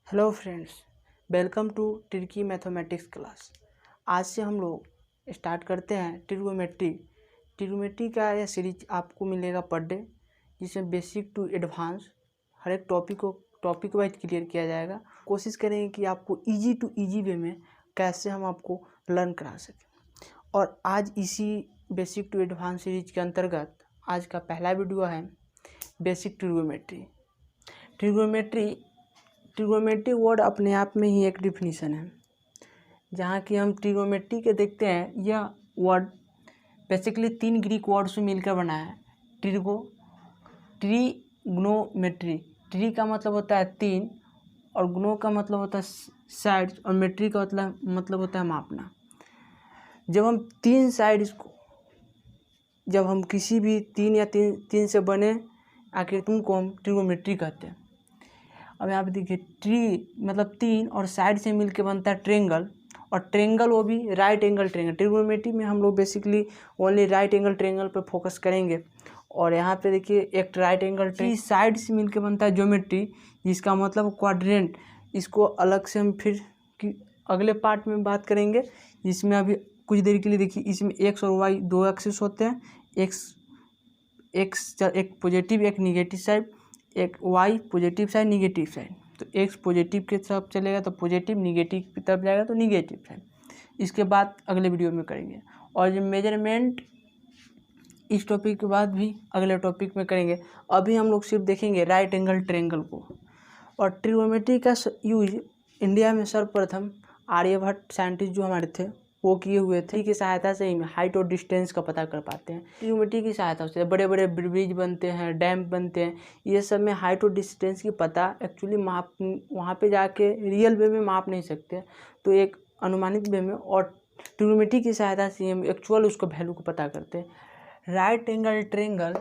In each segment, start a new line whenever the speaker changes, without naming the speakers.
Hello friends, welcome to tricky mathematics class. आज से हम लोग स्टार्ट करते हैं ट्रिग्नोमेट्री का यह सीरीज आपको मिलेगा पर डे, जिसमें बेसिक टू एडवांस हर एक टॉपिक वाइज क्लियर किया जाएगा। कोशिश करेंगे कि आपको इजी टू इजी वे में कैसे हम आपको लर्न करा सकें। और आज इसी बेसिक टू एडवांस सीरीज के अंतर्गत आज का पहला वीडियो है बेसिक ट्रिग्नोमेट्री वर्ड अपने आप में ही एक डिफिनीशन है। जहाँ की हम ट्रिग्नोमेट्री के देखते हैं, यह वर्ड बेसिकली 3 ग्रीक वर्ड से मिलकर बना है। ट्रिग्नोमेट्री, ट्री का मतलब होता है 3 और ग्नो का मतलब होता है साइड्स और मेट्री का मतलब होता है मापना। जब हम 3 साइड्स को, जब हम किसी भी 3 या 3 से बने आकृतियों को हम ट्रिग्नोमेट्री कहते हैं। अब यहाँ पे देखिए, ट्री मतलब 3 और साइड से मिलके बनता है ट्रेंगल, और ट्रेंगल वो भी राइट एंगल ट्रेंगल। ट्रिग्नोमेट्री में हम लोग basically only right angle triangle पे फोकस करेंगे। और यहाँ पे देखिए एक राइट एंगल ट्री साइड से मिलके बनता है ज्योमेट्री, जिसका मतलब क्वाड्रेंट। इसको अलग से हम फिर अगले पार्ट में बात करेंगे, जिसमें अभी कुछ देर के लिए देखिए इसमें एक्स और वाई 2 एक्सिस होते हैं। एक्स एक पॉजिटिव एक निगेटिव साइड, एक y positive side negative side. तो एक्स पॉजिटिव की तरफ चलेगा तो पॉजिटिव, निगेटिव की तरफ जाएगा तो निगेटिव साइड। इसके बाद अगले वीडियो में करेंगे। और जो मेजरमेंट इस टॉपिक के बाद भी अगले टॉपिक में करेंगे। अभी हम लोग सिर्फ देखेंगे राइट एंगल ट्रेंगल को। और ट्रिग्नोमेट्री का यूज इंडिया में सर्वप्रथम आर्यभट्ट साइंटिस्ट जो हमारे थे वो किए हुए थे। की सहायता से ही हाइट और डिस्टेंस का पता कर पाते हैं। ट्रिग्नोमेट्री की सहायता से बड़े बड़े ब्रिज बनते हैं, डैम बनते हैं। ये सब में हाइट और डिस्टेंस की पता एक्चुअली वहाँ पे जाके रियल वे में माप नहीं सकते, तो एक अनुमानित वे में, और ट्रिग्नोमेट्री की सहायता से हम एक्चुअल उसको वैल्यू को पता करते हैं। राइट एंगल ट्रेंगल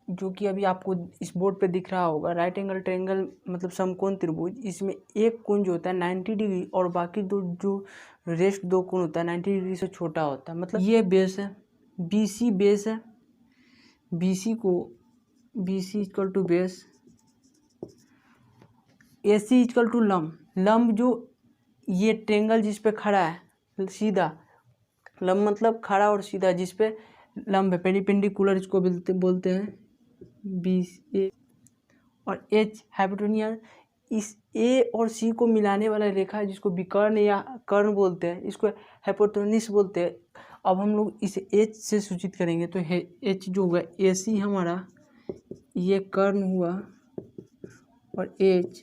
जो कि अभी आपको इस बोर्ड पे दिख रहा होगा, राइट एंगल ट्रेंगल मतलब समकोण त्रिभुज। इसमें एक कोण जो होता है 90 डिग्री और बाकी जो रेस्ट 2 कोण होता है 90 डिग्री से छोटा होता है। मतलब ये बेस है, BC बेस है। BC equal to base, AC equal to लंब जो ये ट्रेंगल जिस पे खड़ा है सीधा, लंब मतलब खड़ा और सीधा, जिस पे लंब है, पेरिपेंडिकुलर इसको बोलते हैं BA। और H हाइपोटेन्यूज, इस A और C को मिलाने वाला रेखा है जिसको विकर्ण या कर्ण बोलते हैं, इसको हाइपोटेन्यूज बोलते हैं। अब हम लोग इसे H से सूचित करेंगे तो H जो होगा AC हमारा ये कर्ण हुआ, और H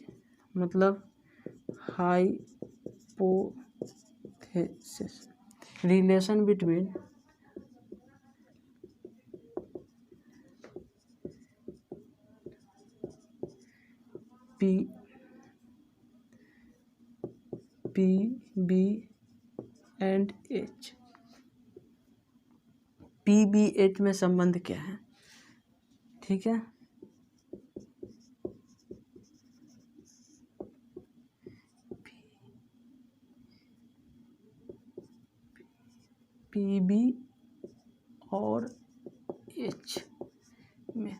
मतलब hypothesis. Relation between PB and H। PBH में संबंध क्या है, ठीक है। PB और H में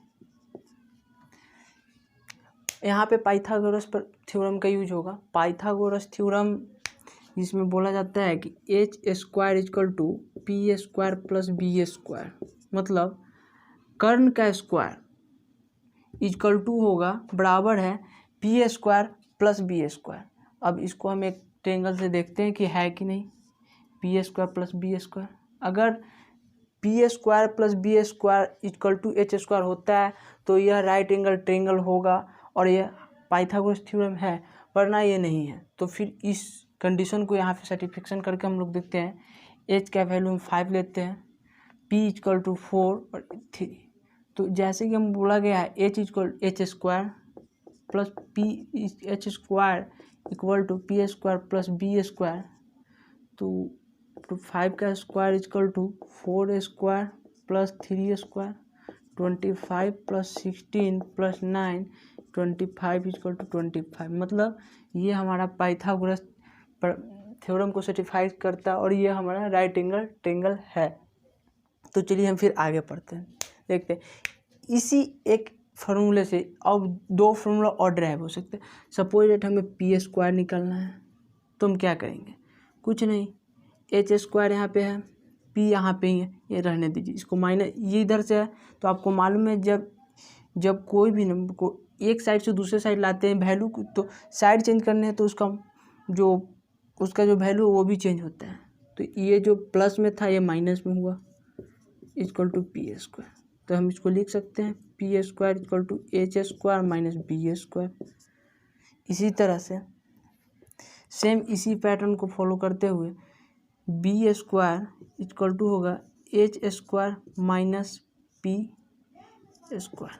यहाँ पे पाइथागोरस पर थ्योरम का यूज होगा। पाइथागोरस थ्योरम जिसमें बोला जाता है कि H² equal to P² plus B², मतलब कर्ण का स्क्वायर इक्वल टू होगा बराबर है P² प्लस B²। अब इसको हम एक ट्रेंगल से देखते हैं कि है कि नहीं। P² प्लस B², अगर P² plus B² equal to H² होता है तो यह राइट एंगल ट्रेंगल होगा और यह पाइथागोरस थ्योरम है, वरना ये नहीं है। तो फिर इस कंडीशन को यहाँ पे सर्टिफिकेशन करके हम लोग देखते हैं। H का वैल्यू हम 5 लेते हैं, P इक्वल टू 4 और 3। तो जैसे कि हम बोला गया है H² plus H² equal to P² plus B², तो 5 का square equal to 4² plus 3² 25 plus 16 plus 9 25 equal to 25। मतलब ये हमारा पाइथागोरस थ्योरम को सर्टिफाइड करता है और ये हमारा राइट एंगल ट्रेंगल है। तो चलिए हम फिर आगे पढ़ते हैं, देखते हैं। इसी एक फार्मूले से अब 2 फार्मूला और ड्राइव हो सकते हैं। सपोज डेट हमें पी स्क्वायर निकालना है तो हम क्या करेंगे, कुछ नहीं, एच स्क्वायर यहाँ पे है, पी यहाँ पे ही है, ये रहने दीजिए, इसको माइनस, ये इधर से है तो आपको मालूम है जब कोई भी नंबर को एक साइड से दूसरे साइड लाते हैं वैल्यू को, तो साइड चेंज करने हैं तो उसका जो वैल्यू वो भी चेंज होता है। तो ये जो प्लस में था ये माइनस में हुआ, इक्वल टू पी स्क्वायर। तो हम इसको लिख सकते हैं p square equal to H square minus B square. इसी तरह से सेम इसी पैटर्न को फॉलो करते हुए बी स्क्वायर इक्वल टू होगा H square minus P square.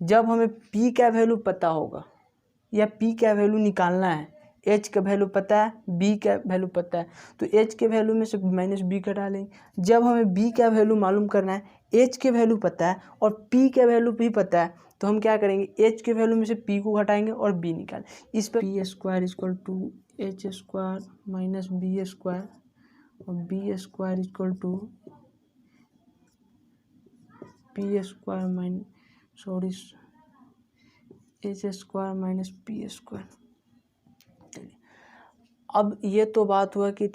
जब हमें p का वैल्यू पता होगा या p का वैल्यू निकालना है, h का वैल्यू पता है, b का वैल्यू पता है, तो h के वैल्यू में से माइनस b का डालेंगे। जब हमें b का वैल्यू मालूम करना है, h के वैल्यू पता है और p का वैल्यू भी पता है, तो हम क्या करेंगे, h के वैल्यू में से p को घटाएंगे और b निकालें। इस पर P square equal to H square minus B square और B square equal to P square H square minus P square. चलिए, अब ये तो बात हुआ कि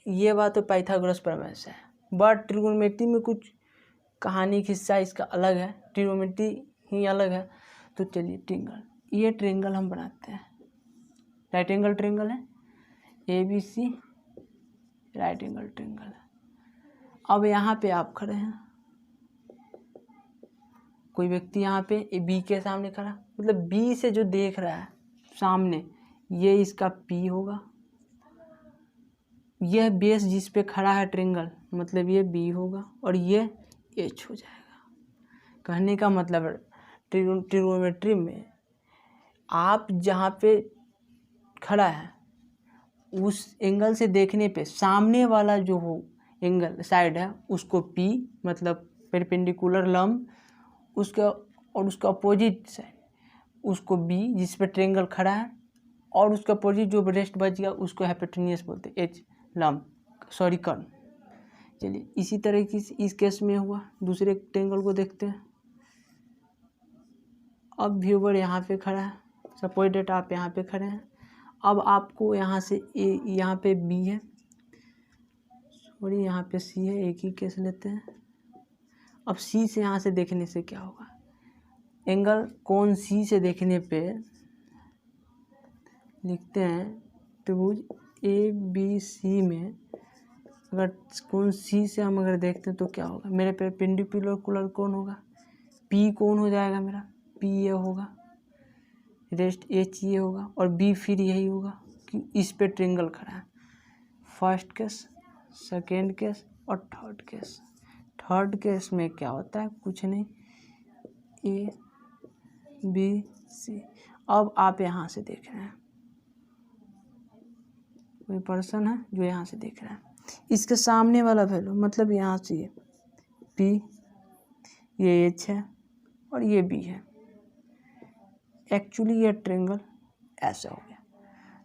ये बात तो पाइथागोरस प्रमेय से है, बट ट्रिगोनोमेट्री में कुछ कहानी का हिस्सा इसका अलग है, ट्रिगोनोमेट्री ही अलग है। तो चलिए ट्रिंगल, ये ट्रिंगल हम बनाते हैं, राइट एंगल ट्रिंगल है, A B C right angle triangle है। अब यहाँ पे आप खड़े हैं, कोई व्यक्ति यहाँ पे बी के सामने खड़ा, मतलब बी से जो देख रहा है सामने, ये इसका पी होगा, यह बेस जिस पे खड़ा है ट्रिंगल, मतलब ये बी होगा और ये एच हो जाएगा। कहने का मतलब ट्रिगोनोमेट्री में आप जहाँ पे खड़ा है उस एंगल से देखने पे सामने वाला जो हो एंगल साइड है उसको पी, मतलब परपेंडिकुलर लंब, उसका और उसका अपोजिट साइड उसको बी जिस पे ट्रायंगल खड़ा है, और उसका अपोजिट जो रेस्ट बच गया उसको हाइपोटेन्यूस बोलते हैं, एच लंब सॉरी कर्ण। चलिए इसी तरह की इस केस में हुआ, दूसरे ट्रायंगल को देखते हैं। अब व्यूवर यहाँ पे खड़ा है, सपोज डेट आप यहाँ पे खड़े हैं, अब आपको यहाँ से ए, यहाँ पे बी है, सॉरी यहाँ पे सी है, एक ही केस लेते हैं। अब सी से यहाँ से देखने से क्या होगा, एंगल कोण सी से देखने पे लिखते हैं त्रिभुज ए बी सी में अगर कोण सी से हम अगर देखते हैं तो क्या होगा, मेरे परपेंडिकुलर कोण होगा, पी कोण हो जाएगा मेरा, पी ये होगा, रेस्ट एच ये होगा और बी फिर यही होगा कि इस पे ट्रायंगल खड़ा है। फर्स्ट केस, सेकेंड केस और थर्ड केस। थर्ड केस में क्या होता है, कुछ नहीं, ए बी सी। अब आप यहाँ से देख रहे हैं, कोई पर्सन है जो यहाँ से देख रहा है, इसके सामने वाला वैल्यू मतलब यहाँ से ये पी, ये एच है और ये बी है। एक्चुअली ये ट्रायंगल ऐसा हो गया,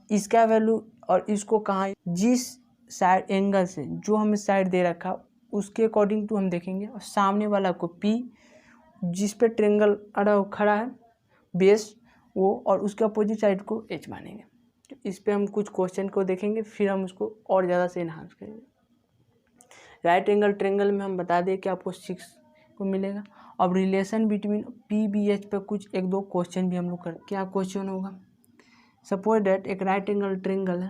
इसका वैल्यू और इसको कहाँ, जिस साइड एंगल से जो हमें साइड दे रखा उसके अकॉर्डिंग टू हम देखेंगे, और सामने वाला को पी जिस पे ट्रायंगल अड़ा खड़ा है बेस वो, और उसके अपोजिट साइड को एच मानेंगे। तो इस पे हम कुछ क्वेश्चन को देखेंगे, फिर हम उसको और ज़्यादा से इन्हांस करेंगे। राइट एंगल ट्रायंगल में हम बता दें कि आपको 6 को मिलेगा। अब relation between p b h पे कुछ 1-2 क्वेश्चन भी हम लोग कर, क्या क्वेश्चन होगा, सपोज डेट एक राइट एंगल ट्रायंगल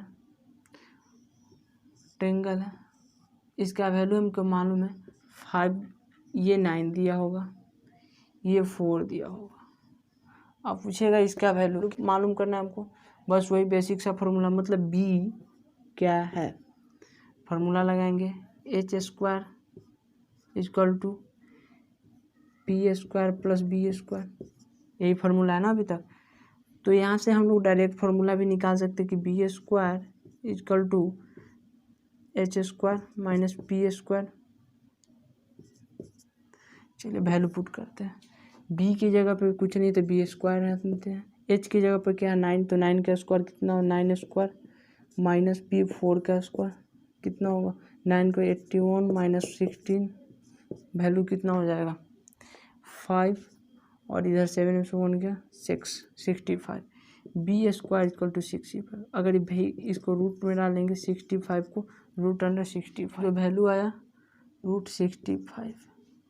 है, इसका वैल्यू हमको मालूम है 5, ये 9 दिया होगा, ये 4 दिया होगा। अब पूछेगा इसका वैल्यू मालूम करना है हमको, बस वही बेसिक सा फार्मूला, मतलब बी क्या है, फार्मूला लगाएंगे h square equal to P square plus b square, यही फार्मूला है ना अभी तक। तो यहाँ से हम लोग डायरेक्ट फार्मूला भी निकाल सकते हैं कि b square equal to H square minus P square. चलिए वैल्यू पुट करते हैं, बी की जगह पे कुछ नहीं तो बी स्क्वायर रख देते हैं, एच की जगह पर क्या है 9, तो 9 का स्क्वायर कितना हो 9 स्क्वायर माइनस पी 4 का स्क्वायर कितना होगा 9 को 81 माइनस 16, वैल्यू कितना हो जाएगा 5, और इधर 7 में से 1 गया 65। B square equal to 65। अगर भाई इसको रूट में डालेंगे 65 को, रूट अंडर 65 जो वैल्यू आया √65।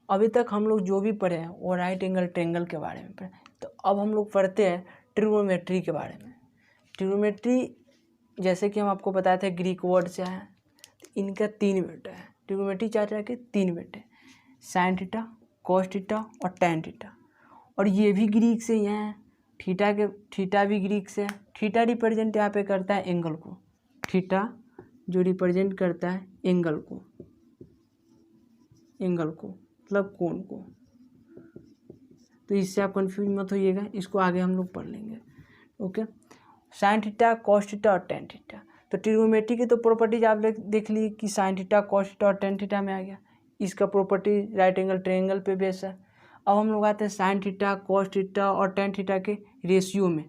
अभी तक हम लोग जो भी पढ़े हैं वो राइट एंगल ट्रायंगल के बारे में पढ़े। तो अब हम लोग पढ़ते हैं ट्रिग्नोमेट्री के बारे में। ट्रिग्नोमेट्री जैसे कि हम आपको बताए थे ग्रीक वर्ड से है, इनका 3 बेटा है। ट्रिग्नोमेट्री 4 तरह के 3 बेटे, साइन थीटा, कॉस थीटा और टैन थीटा। और ये भी ग्रीक से ही हैं, थीटा भी ग्रीक से है। थीटा रिप्रेजेंट यहाँ पे करता है एंगल को, थीटा जो रिप्रेजेंट करता है एंगल को मतलब कोण को। तो इससे आप कंफ्यूज मत होइएगा, इसको आगे हम लोग पढ़ लेंगे। Okay, sine theta, cos theta और टैन थीटा। तो ट्रिग्नोमेट्री की तो प्रॉपर्टीज आप देख ली कि साइन थीटा, कॉस थीटा और टैन थीटा में आ गया। इसका प्रॉपर्टी राइट एंगल ट्रायंगल पे बेस है। अब हम लोग आते हैं साइन थीटा, कॉस थीटा और टैन थीटा के रेशियो में।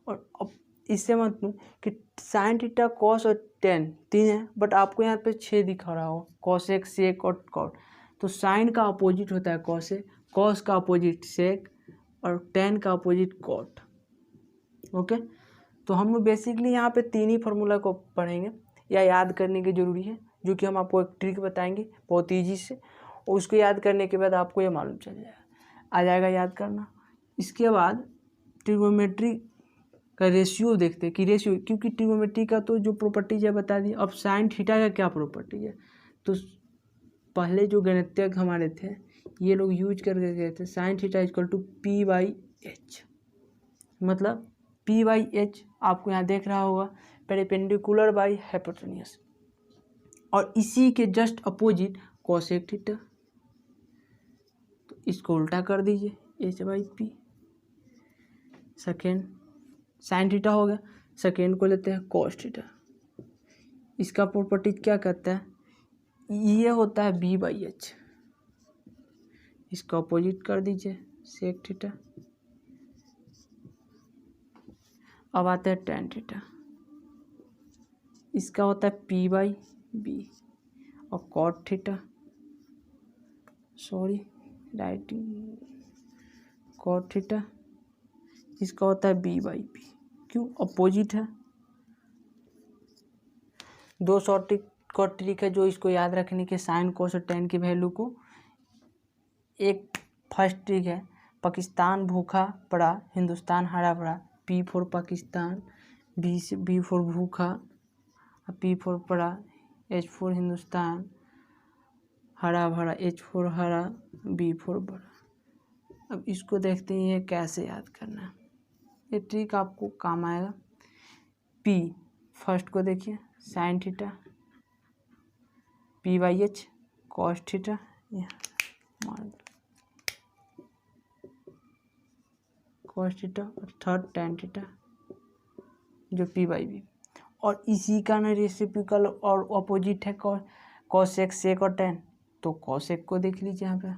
और अब इससे मतलब कि साइन थीटा, कॉस और टैन 3 है, बट आपको यहाँ पे 6 दिखा रहा हो, कॉसेक, सेक और कॉट। तो साइन का अपोजिट होता है कॉसेक, कॉस का अपोजिट सेक और टैन का अपोजिट कॉट। ओके, तो हम लोग बेसिकली यहाँ पे 3 ही फार्मूला को पढ़ेंगे या याद करने की ज़रूरी है, जो कि हम आपको एक ट्रिक बताएंगे बहुत ईजी से, और उसको याद करने के बाद आपको ये मालूम चल आ जाएगा याद करना। इसके बाद ट्रिग्नोमेट्री का रेशियो देखते हैं कि रेशियो, क्योंकि ट्रिग्नोमेट्री का तो जो प्रॉपर्टीज है बता दी। अब साइन थीटा का क्या प्रॉपर्टी है, तो पहले जो गणितज्ञ हमारे थे ये लोग यूज करके गए थे sine theta equal to P/H। मतलब P/H आपको यहाँ देख रहा होगा पेरिपेंडिकुलर बाई हाइपोटेन्यूज, और इसी के जस्ट अपोजिट कोसेक थीटा। तो इसको उल्टा कर दीजिए H/P। सेकेंड साइन थीटा हो गया, सेकेंड को लेते हैं कॉस थीटा। इसका प्रॉपर्टी क्या कहता है, ये होता है B/H। इसका अपोजिट कर दीजिए सेक थीटा। अब आता है टैन थीटा, इसका होता है P/B। और cot theta, writing cot theta, इसका होता है B/P। क्यों, अपोजिट है। 2 शॉर्ट ट्रिक है जो इसको याद रखने के, साइन, कॉस और टैन की वैल्यू को। एक फर्स्ट ट्रिक है, पाकिस्तान भूखा पड़ा, हिंदुस्तान हरा भरा। P for Pakistan, B for भूखा, P फॉर पड़ा, H फॉर हिंदुस्तान, हरा भरा, H फॉर हरा, B फॉर बड़ा। अब इसको देखते हैं ये कैसे याद करना है। ये ट्रिक आपको काम आएगा। P फर्स्ट को देखिए, sine theta, P/H cos theta, cos theta, और थर्ड टैन थीटा जो P/B। और इसी का ना रेसिप्रोकल और अपोजिट है कॉसेक, सेक और टैन। तो कॉसेक को देख लीजिए यहाँ पे,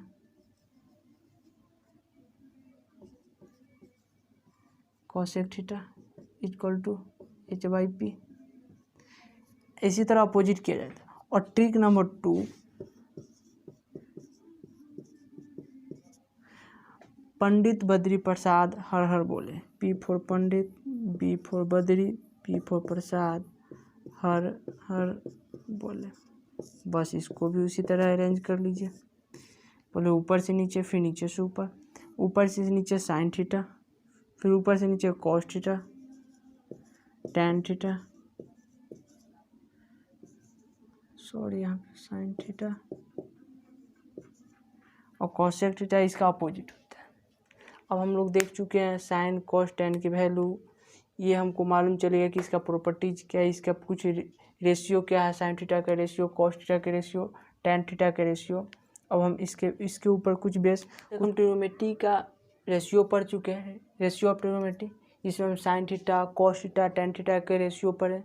cosec theta equal to H/P। इसी तरह अपोजिट किया जाता है। और ट्रिक नंबर 2, पंडित बद्री प्रसाद हर हर बोले। P for Pandit, B for Badri, P for Prasad, हर हर बोले। बस इसको भी उसी तरह अरेंज कर लीजिए, पहले ऊपर से नीचे, फिर नीचे से ऊपर, ऊपर से नीचे साइन थीटा, फिर ऊपर से नीचे कॉस थीटा, टैन थीटा, यहाँ पे साइन थीटा, और कॉसेक थीटा इसका अपोजिट होता है। अब हम लोग देख चुके हैं साइन, कॉस, टैन की वैल्यू। ये हमको मालूम चलेगा कि इसका प्रॉपर्टीज क्या है, इसका कुछ रेशियो क्या है, साइन थीटा का रेशियो, कॉस थीटा का रेशियो, टैन थीटा का रेशियो। अब हम इसके ऊपर कुछ बेस, हम ट्रिग्नोमेट्री का रेशियो पढ़ चुके हैं, रेशियो ऑफ ट्रिग्नोमेट्री। इसमें हम sine theta, cos theta, tan theta के रेशियो पढ़े।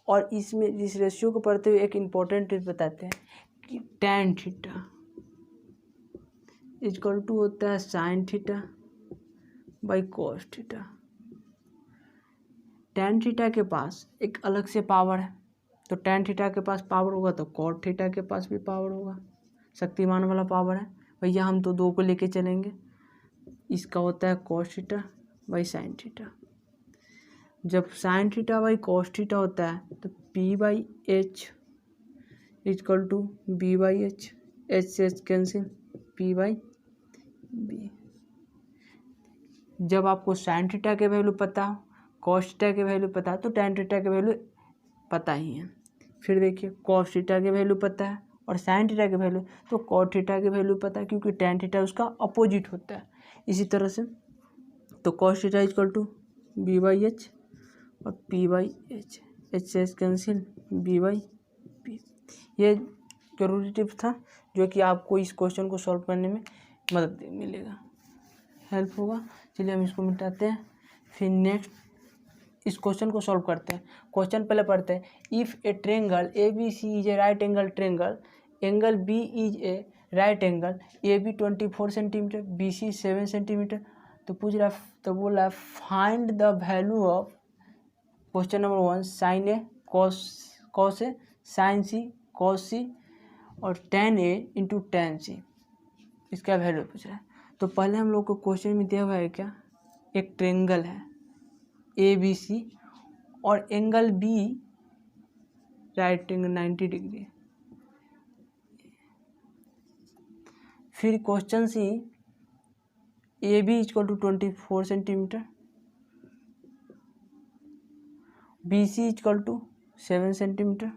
और इसमें इस रेशियो को पढ़ते हुए एक इम्पोर्टेंट ट्रिक बताते हैं कि टैन थीटा इक्वल टू होता है sign theta by cos theta. Tan theta के पास एक अलग से पावर है, तो टैन थीटा के पास पावर होगा तो कॉट थीटा के पास भी पावर होगा, शक्तिमान वाला पावर है भैया। हम तो 2 को लेके चलेंगे। इसका होता है cos theta by sine theta. जब sine theta by cos theta होता है तो P by H equal to B by H, H से H cancel, P by B. जब आपको साइन थीटा के वैल्यू पता हो, कॉस थीटा के वैल्यू पता है, तो टैन थीटा के वैल्यू पता ही है। फिर देखिए कॉस थीटा के वैल्यू पता है और साइन थीटा के वैल्यू, तो कॉट थीटा के वैल्यू पता है क्योंकि टैन थीटा उसका अपोजिट होता है। इसी तरह से तो cos theta equal to B by h और पी बाई एच, एच से H cancel, b by p. ये जरूरी टिप्स था जो कि आपको इस क्वेश्चन को सॉल्व करने में मदद मिलेगा, हेल्प होगा। चलिए हम इसको मिटाते हैं, फिर नेक्स्ट इस क्वेश्चन को सॉल्व करते हैं। क्वेश्चन पहले पढ़ते हैं। If a triangle A B C is a right angle triangle, angle B is a right angle, A B 24 centimetre, B C 7 centimetre. तो पूछ रहा, तो बोल रहा है find the value of, question number 1, sine A cos A, sine C cos C और tan A into tan C, इसका value पूछ रहा है। तो पहले हम लोग को क्वेश्चन में दिया हुआ है क्या, एक ट्रेंगल है ए बी सी और angle B right angle 90 degree. फिर question C, A B equal to 24 centimetre, B C equal to 7 centimetre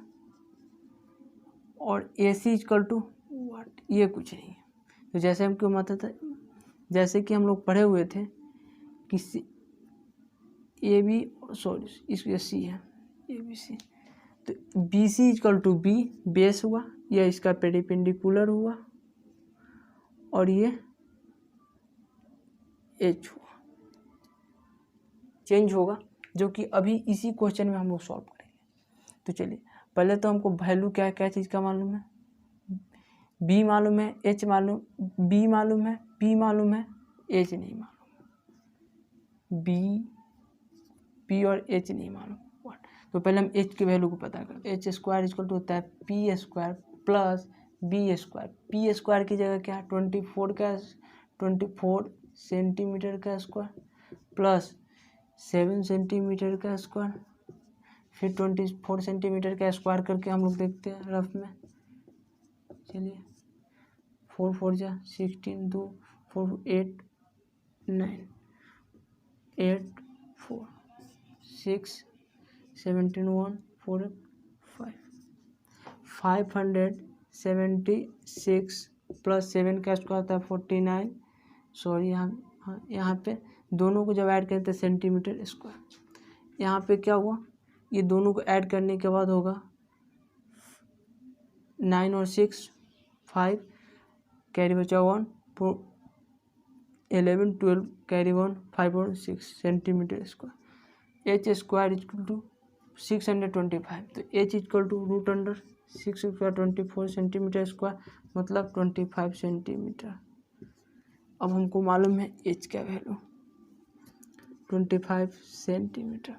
और ए सी इक्वल टू वाट, ये कुछ नहीं है। तो जैसे हमको माता था, जैसे कि हम लोग पढ़े हुए थे कि ए बी, सॉरी इसका सी है, ए बी सी, तो B C equal to B base हुआ, या इसका पेरिपेंडिकुलर हुआ और ये एच हुआ, चेंज होगा, जो कि अभी इसी क्वेश्चन में हम लोग सॉल्व करेंगे। तो चलिए पहले तो हमको वैल्यू क्या क्या चीज़ का मालूम है, बी मालूम है, एच मालूम, बी मालूम है, पी मालूम है, एच नहीं मालूम, बी और एच नहीं मालूम। तो पहले हम एच की वैल्यू को पता करें। एच स्क्वायर इक्वल टू होता है p square plus b square. P square की जगह क्या है, 24 सेंटीमीटर का स्क्वायर प्लस 7 सेंटीमीटर का स्क्वायर, फिर 24 सेंटीमीटर का स्क्वायर करके हम लोग देखते हैं रफ में। चलिए 4 4 जा 16, 2 4 8 9 8 4 6 17 1 4 5 576 प्लस 7 का स्क्वायर होता है 49, सॉरी यहाँ पे दोनों को जब ऐड करते हैं सेंटीमीटर स्क्वायर। यहाँ पे क्या हुआ, ये दोनों को ऐड करने के बाद होगा 9 और 6 5, कैरी बचा 1 11 12 कैरी 1 5 और 6 centimetre square. H square equal to 625, तो h equal to root under 6 square 24 centimetre square, मतलब 25 सेंटीमीटर। अब हमको मालूम है एच का वैल्यू 25 सेंटीमीटर।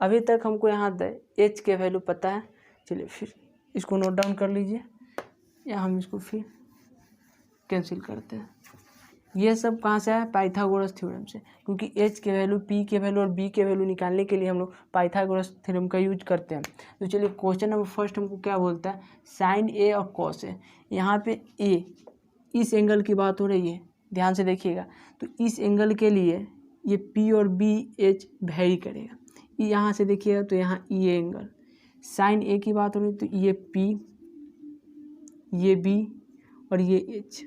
अभी तक हमको यहाँ एच के वैल्यू पता है। चलिए फिर इसको नोट डाउन कर लीजिए, या हम इसको फिर कैंसिल करते हैं। ये सब कहाँ से आया, पाइथागोरस थ्योरम से, क्योंकि एच के वैल्यू, पी के वैल्यू और बी के वैल्यू निकालने के लिए हम लोग पाइथागोरस थ्योरम का यूज करते हैं। तो चलिए क्वेश्चन नंबर फर्स्ट हमको क्या बोलता है, साइन ए और कॉस ए। यहाँ पे ए इस एंगल की बात हो रही है, ध्यान से देखिएगा। तो इस एंगल के लिए ये पी और बी एच वेरी करेगा। यहाँ से देखिएगा तो यहाँ ये एंगल, साइन ए की बात हो रही है तो ये पी, ये बी और ये एच।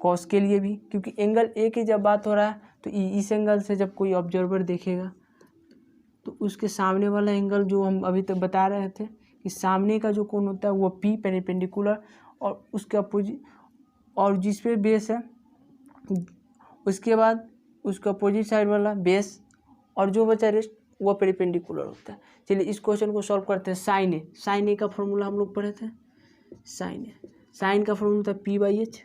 कॉस के लिए भी, क्योंकि एंगल ए की जब बात हो रहा है तो इस एंगल से जब कोई ऑब्जर्वर देखेगा तो उसके सामने वाला एंगल, जो हम अभी तक बता रहे थे कि सामने का जो कोण होता है वो पी पेरिपेंडिकुलर, और उसके अपोजिट, और जिस पे बेस है उसके बाद उसका अपोजिट साइड वाला बेस, और जो बचा रेस्ट वो पेरिपेंडिकुलर होता है। चलिए इस क्वेश्चन को सॉल्व करते हैं। साइन ए, साइन ए का फॉर्मूला हम लोग पढ़े थे, साइन ए, साइन का फॉर्मूला था पी बाई एच।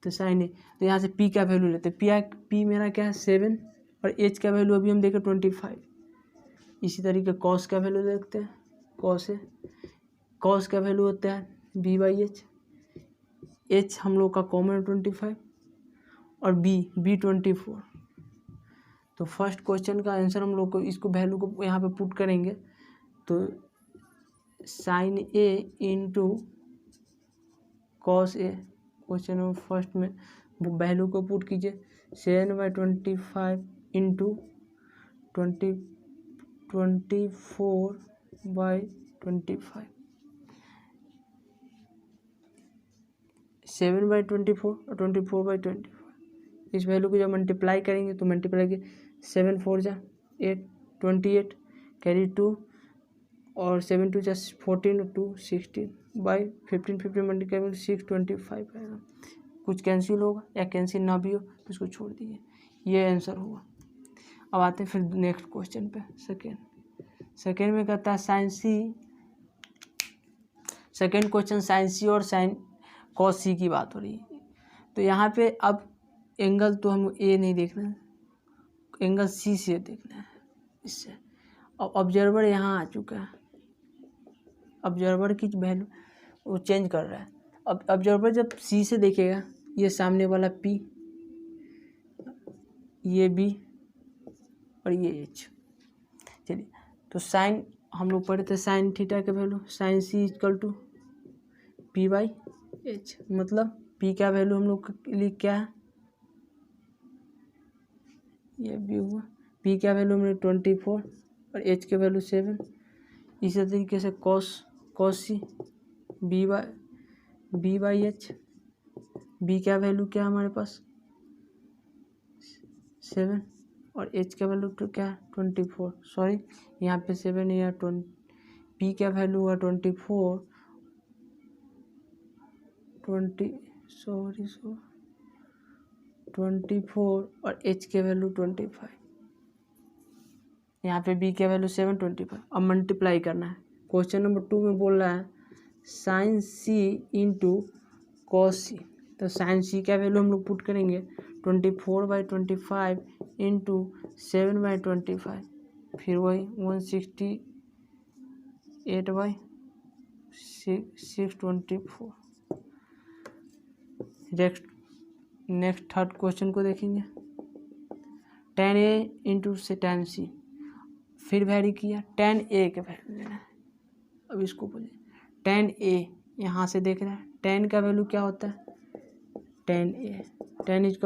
तो साइन ए, तो यहाँ से पी का वैल्यू लेते हैं, पी मेरा क्या है 7 और एच का वैल्यू अभी हम देखें 25। इसी तरीके कॉस का वैल्यू देखते हैं, कॉस ए, कॉस का वैल्यू होता है बी बाई एच, एच हम लोग का कॉमन 25 और बी 24। तो फर्स्ट क्वेश्चन का आंसर हम लोग को इसको वैल्यू को यहाँ पे पुट करेंगे तो sign A into cos A, question number first में वैल्यू को पुट कीजिए 7/25 इंटू 24/25 7/24 और 24/25 इस वैल्यू को जब मल्टीप्लाई करेंगे तो मल्टीप्लाई के 7 4 जा 8 28 कैरी 2 और 7 2 जा 14 2 16 बाई 15 15 मल्टीप्लाई 625 आएगा। कुछ कैंसिल होगा या कैंसिल ना भी हो तो इसको छोड़ दीजिए, ये आंसर होगा। अब आते हैं फिर नेक्स्ट क्वेश्चन पे। सेकेंड में कहता है साइन सी, सेकेंड क्वेश्चन साइन सी और साइन कॉस सी की बात हो रही है। तो यहाँ पे अब एंगल तो हम ए नहीं देखना है, एंगल सी से देखना है इससे। अब ऑब्जर्वर यहाँ आ चुका है, ऑब्जर्वर की वैल्यू वो चेंज कर रहा है। अब ऑब्जर्वर जब सी से देखेगा, ये सामने वाला पी, ये बी और ये एच। चलिए तो साइन हम लोग पढ़े थे साइन थीटा के value, sine C equal to p by h, मतलब पी का वैल्यू हम लोग के लिए क्या है, ये बी हुआ, पी का वैल्यू हमने 24 और एच के वैल्यू 7। इसी तरीके से cos C b by h, b का वैल्यू क्या है हमारे पास 7 और एच का वैल्यू तो क्या है 24, सॉरी यहाँ पे 7 या 20, पी का वैल्यू हुआ 24 और एच के वैल्यू 25, यहाँ पे बी के वैल्यू 7 25। अब मल्टीप्लाई करना है। क्वेश्चन नंबर 2 में बोल रहा है साइन सी इंटू कॉस सी। तो साइन सी का वैल्यू हम लोग पुट करेंगे 24/25 इंटू 7/25, फिर वही 168/624। नेक्स्ट थर्ड क्वेश्चन को देखेंगे। tan a इंटू से tan c, फिर वैरी किया tan a के वैल्यू लेना है। अब इसको बोलिए tan a, यहाँ से देख रहे हैं tan का वैल्यू क्या होता है tan a, tan इज